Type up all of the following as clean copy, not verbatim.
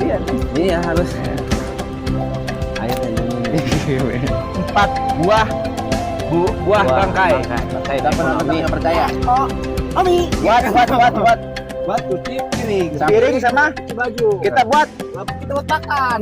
dia nih. Iya harus. Air dan ini. 4 buah bangkai. Bangkai. Dapat nggak percaya? Oh, Ami. Buat. Buat cuci piring. Piring sama Cuci baju. kita buat. Kita buat makan.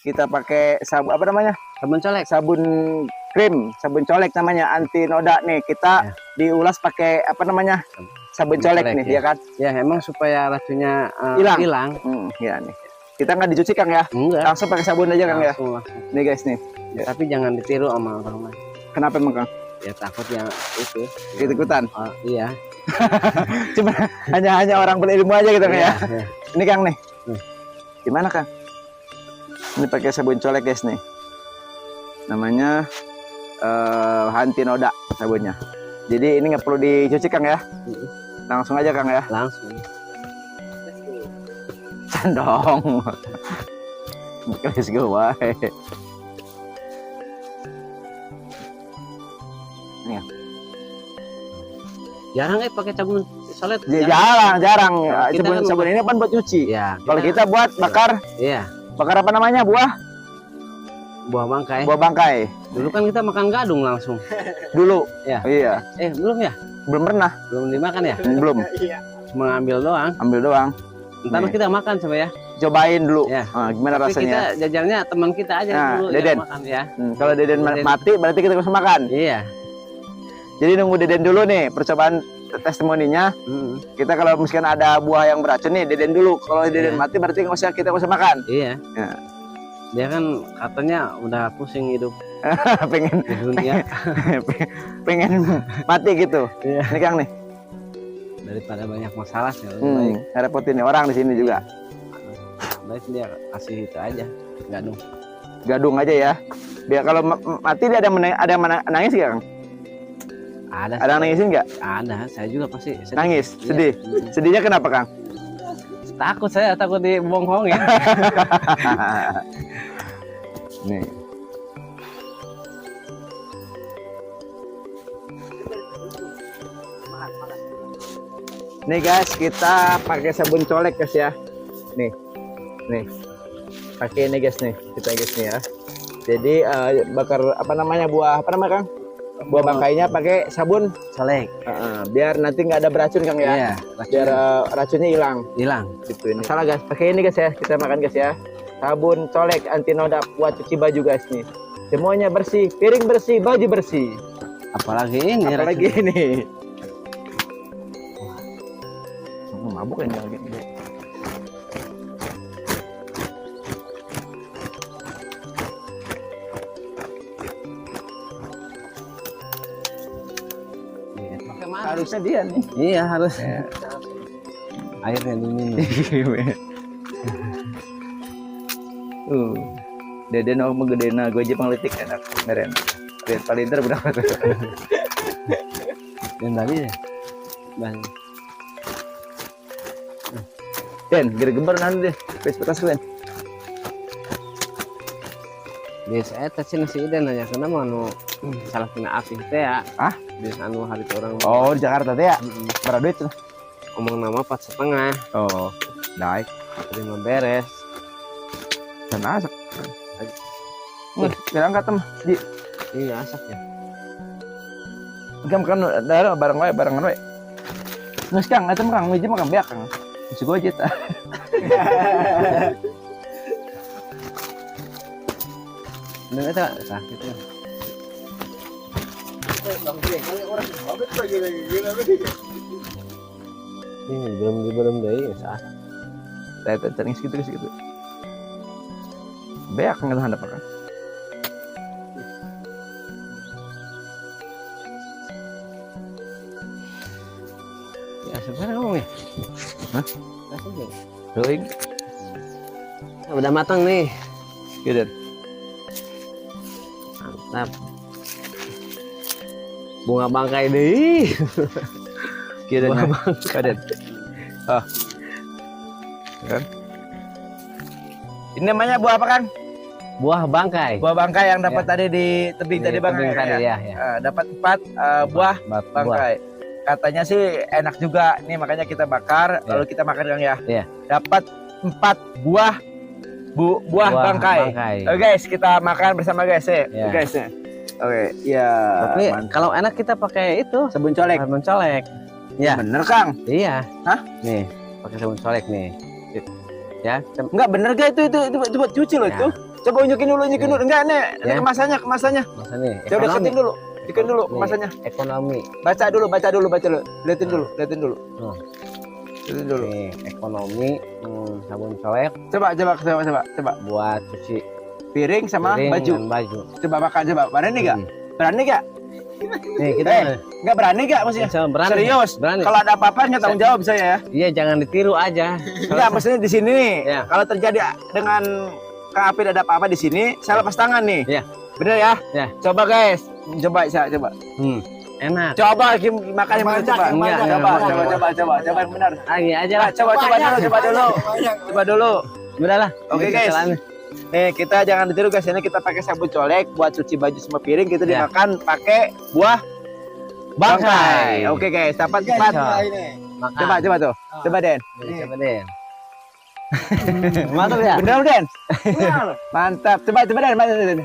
Kita pakai sabun apa namanya? Sabun colek. Sabun krim, sabun colek namanya, anti noda nih. Kita diulas pakai apa namanya? Sabun colek nih, ya kan? Ya emang supaya racunnya Hilang. Ya nih. Kita nggak dicuci Kang ya? Enggak. Langsung pakai sabun aja Kang ya. Langsung. Nih guys nih. Ya, tapi jangan ditiru sama orang lain. Kenapa emang Kang? Ya takut yang itu. Ikut-ikutan. Oh, iya. Cuma hanya orang berilmu aja gitu Kang ya. Iya. Ini Kang nih. Hmm. Gimana Kang? Ini pakai sabun colek guys nih. Namanya anti noda sabunnya. Jadi ini nggak perlu dicuci Kang ya. Langsung aja Kang ya. Langsung. Candong. Let's go wae. Jarang pakai sabun solet. Jarang. Kita Sabun ini kan buat cuci. Ya. Kalau kita buat bakar, Iya. bakar apa namanya? Buah Buah bangkai. Dulu kan kita makan gadung langsung. Dulu. Ya. Iya. Belum ya? Belum pernah. Belum dimakan ya? Belum. Iya. Cuma ngambil doang. Ambil doang. Ntar Nih. kita makan coba ya. Cobain dulu. Ya. Gimana Tapi rasanya? kita jajarnya teman kita aja Nah, dulu Deden. yang makan ya. Kalau Deden Deden. mati berarti kita bisa makan. Iya. Jadi nunggu Deden dulu nih percobaan testimoninya. Kita kalau misalkan ada buah yang beracun nih, Deden dulu. Kalau Deden mati berarti kita nggak usah makan. Iya. Ya. Dia kan katanya udah pusing hidup pengen di dunia pengen mati gitu. Iya. Ini Kang nih. daripada banyak masalah sih. Baik. Repotin nih orang di sini juga. Baik dia kasih itu aja gadung. Gadung aja ya. Biar kalau mati dia ada nangis nggak Kang? Ada. Ada yang nangisin nggak? Ada. Saya juga pasti sedih. Nangis, Iya. sedih. Sedihnya kenapa Kang? Takut saya takut dibongkongin. Nih. Nih guys, kita pakai sabun colek guys ya. Nih. Pakai ini guys nih. Kita guys nih ya. Jadi bakar apa namanya buah apa namanya Kang? Buah bangkainya pakai sabun Colek. biar nanti nggak ada beracun Kang ya. Iya. Biar racunnya hilang. Hilang. Gitu ini. Salah guys, pakai ini guys ya. Kita makan guys ya. Sabun colek anti noda buat cuci baju guys nih. Semuanya bersih, piring bersih, baju bersih. Apalagi ini. Apalagi racun. ini. Mabuk ini lagi. Iya, pakai mana? Harusnya dia nih. Iya harus. Airnya diminum. Deden mau gedena, gue aja penglitik enak, meren. Lihat paling liter berapa tuh? Dan tadi ya. Dan Den, geber nanti deh, petas kalian. biasa eta sih nasi iden aja karena mau anu salah kena api teh ya. Biasa anu hari itu orang. Oh, di Jakarta teh ya. Berapa duit tuh? Omong nama 4,5. Oh, naik. Terima beres. Dan asak. Bilang kata mah di Iya asak ya. Gam kan ada barengan we. Nges Kang, eta mah Kang, meja mah Kang beak Kang. Bisa gojek tah. Dan eta sakit ya. Ini belum deh saat. Eta cengis gitu. Beak Kang handap Kang. Ya sebenarnya ngomong ya. Hah? Langsung ya. Doing. Udah matang nih. Gitu. Mantap. Bunga bangkai deh. Gitu nya. Kadet. Kan? Ini namanya buah apa Kang? buah bangkai. Buah bangkai yang dapat tadi di tebing Di tadi Bang. tebing tadi ya. Dapat 4 buah Buah. bangkai. Katanya sih enak juga. Nih makanya kita bakar lalu kita makan Kang ya. Iya. Dapat 4 buah buah bangkai. Oke guys, kita makan bersama guys ya. Iya. Guys ya. Oke, ya. Tapi kalau enak kita pakai itu sabun colek. sabun colek. Ya. Bener Kang? Iya. Hah? Nih, pakai sabun colek nih. Ya, Enggak bener gak itu buat cuci loh Ya. itu. Coba unjukin dulu. Ya. Enggak nih, ini Ya. kemasannya. masa nih. Coba deketin dulu. Deketin dulu Nih, kemasannya. ekonomi. Baca dulu. Liatin dulu. Liatin dulu. Nih, ekonomi sabun colek Coba. buat cuci Piring sama piring baju. dan baju. Coba makan coba. Berani gak? Berani gak? Nih, kita Enggak berani gak maksudnya? berani. Serius? Berani. Kalau ada apa-apa nggak tanggung jawab saya ya. Iya, jangan ditiru aja. Enggak, maksudnya di sini nih. Ya. Kalau terjadi dengan Kang Apit ada apa-apa di sini, saya lepas tangan nih. Ya. Bener ya? Ya. Coba guys. Coba. Enak. Coba makan yang mana coba. Enggak, Coba yang benar. Lagi aja lah. Coba dulu. Udah lah. Oke, Ini guys. kesalahannya. Nih, kita jangan ditiru guys. Ini kita pakai sabun colek buat cuci baju sama piring, kita Ya. dimakan pakai buah bangkai. Oke guys, dapat 4. Makan. Coba tuh. Coba Den. Nih, coba deh. Mantap ya? Bener Den? Mantap. Coba Den.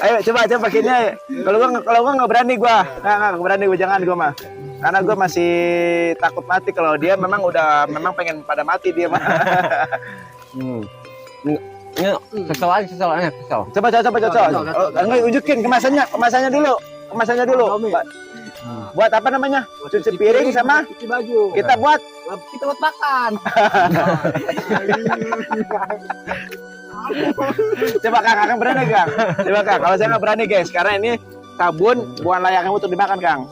Ayo coba pakai ini. Kalau gua nggak berani gua. Nggak berani gua, jangan gua mah. Karena gua masih takut mati. Kalau dia memang pengen pada mati dia mah. Kesel aja. Coba. Enggak unjukin kemasannya dulu. Buat apa namanya? Cuci piring sama cuci baju. kita buat makan. Coba Kang berani Kang. Coba Kang, kalau saya nggak berani guys, karena ini sabun bukan layaknya untuk dimakan Kang.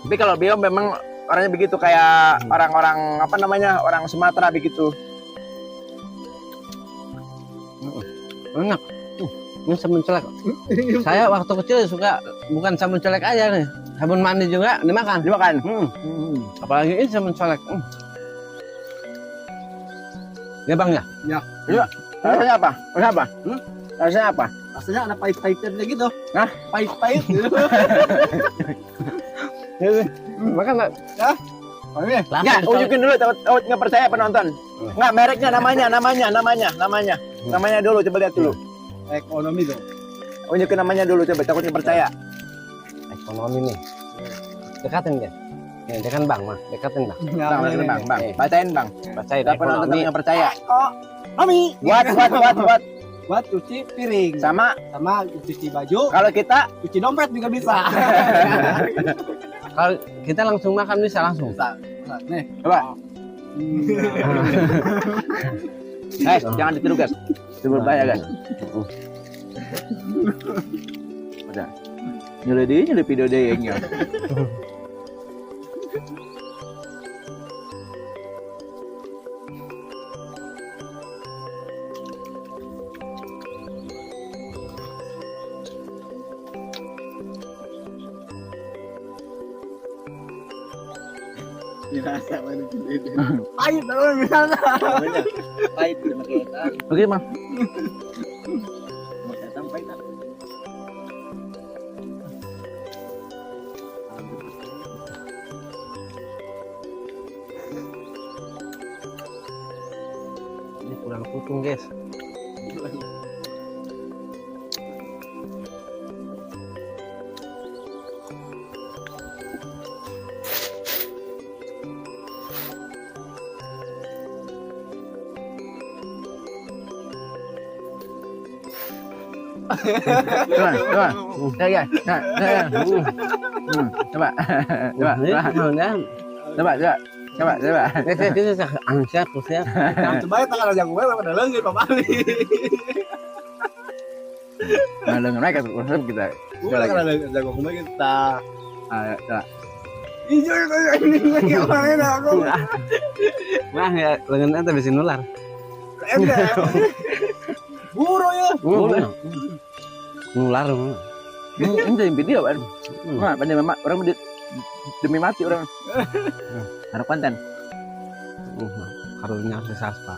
Tapi kalau beliau memang orangnya begitu, kayak orang-orang apa namanya, orang Sumatera begitu. Enak. Ini sabun colek. Saya waktu kecil suka bukan sabun colek aja nih. Sabun mandi juga dimakan. Apalagi ini sabun colek. Ya Bang ya? Iya. Rasanya apa? Rasanya apa? Rasanya ada pahit-pahitnya gitu. Hah? Pahit-pahit. Makan nggak? Nggak, unjukin dulu. Takut nggak percaya penonton. Nggak, mereknya, namanya dulu. Coba lihat dulu. Ekonomi dong. Unjukin namanya dulu, coba. Takut nggak percaya. Ekonomi nih. Dekatin ya. Nih, dekan Bang mah. Dekatin Bang. Bang. Bacain Bang. Bacain Udah penonton ekonomi. nggak percaya. Mami. Buat. Buat cuci piring Sama sama cuci baju, kalau kita cuci dompet juga bisa. Kalau kita langsung makan bisa langsung. Bisa. Nih. coba. Guys, jangan ditiru guys. Itu berbahaya guys. Udah. Nyuruh video deh yang Pahit dong misalnya. Pahit Oke, Bang. Ini kurang putung guys. Coba. Ya. Coba. Itu angsiak kusiak. Coba ya tangan aja gue pada lenggit Pak Bali. Nah, dengan mereka tuh kita. Gue tangan aja gue kita. Coba. Ijo ini kemarin aku. Wah ya lengan ente bisa nular. Buru ya. Nular. Ini jadi video kan. Nah, orang demi mati orang. Harap konten. karunia sesaspa.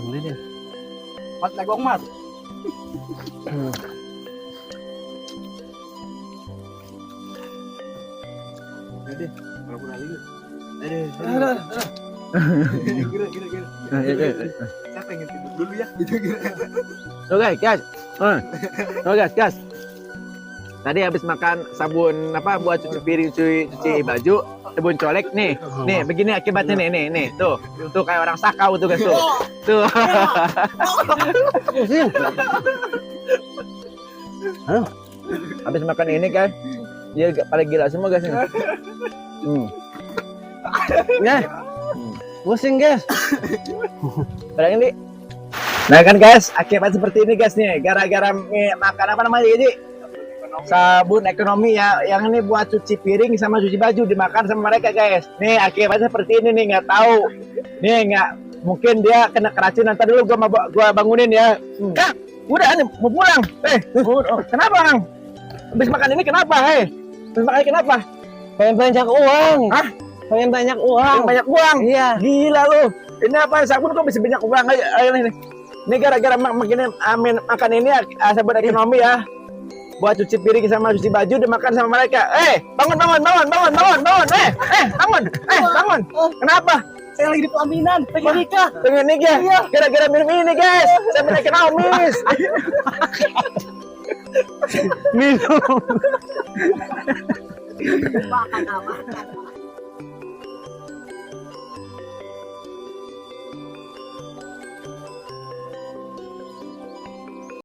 Ini deh. Mat nagong mat. Jadi, kalau pun lagi. Aduh. Kira. Saya pengen tidur dulu ya. Gitu kira. Oke, guys. Oke, guys. Tadi habis makan sabun apa buat cuci piring, cuci baju, sabun colek nih. Nih, begini akibatnya nih. Tuh kayak orang sakau tuh guys tuh. Tuh. Habis makan ini kan, dia paling gila semua guys nih. Ya. Pusing guys. Bayangin Di. Nah kan guys, akibat seperti ini guys nih, gara-gara makan apa namanya ini? Sabun ekonomi ya, yang ini buat cuci piring sama cuci baju dimakan sama mereka guys. Nih akibatnya seperti ini nih, nggak tahu. Nih nggak mungkin dia kena keracunan. Ntar dulu gua bangunin ya. Kak, udah nih mau pulang. Kenapa Kang? Habis makan ini kenapa? Habis makan ini kenapa? Pengen banyak uang. Hah? Pengen banyak uang. Banyak uang. Iya. Gila lu. Ini apa sabun kok bisa banyak uang aja ini. Ini gara-gara makan ini sabun ekonomi ya. Buat cuci piring sama cuci baju dimakan sama mereka. Bangun. Bangun. Kenapa? Saya lagi di pelaminan, pengen nikah. Pengen nikah? Iya. Gara-gara minum ini guys. Saya pengen ekonomis. Minum. Makan apa?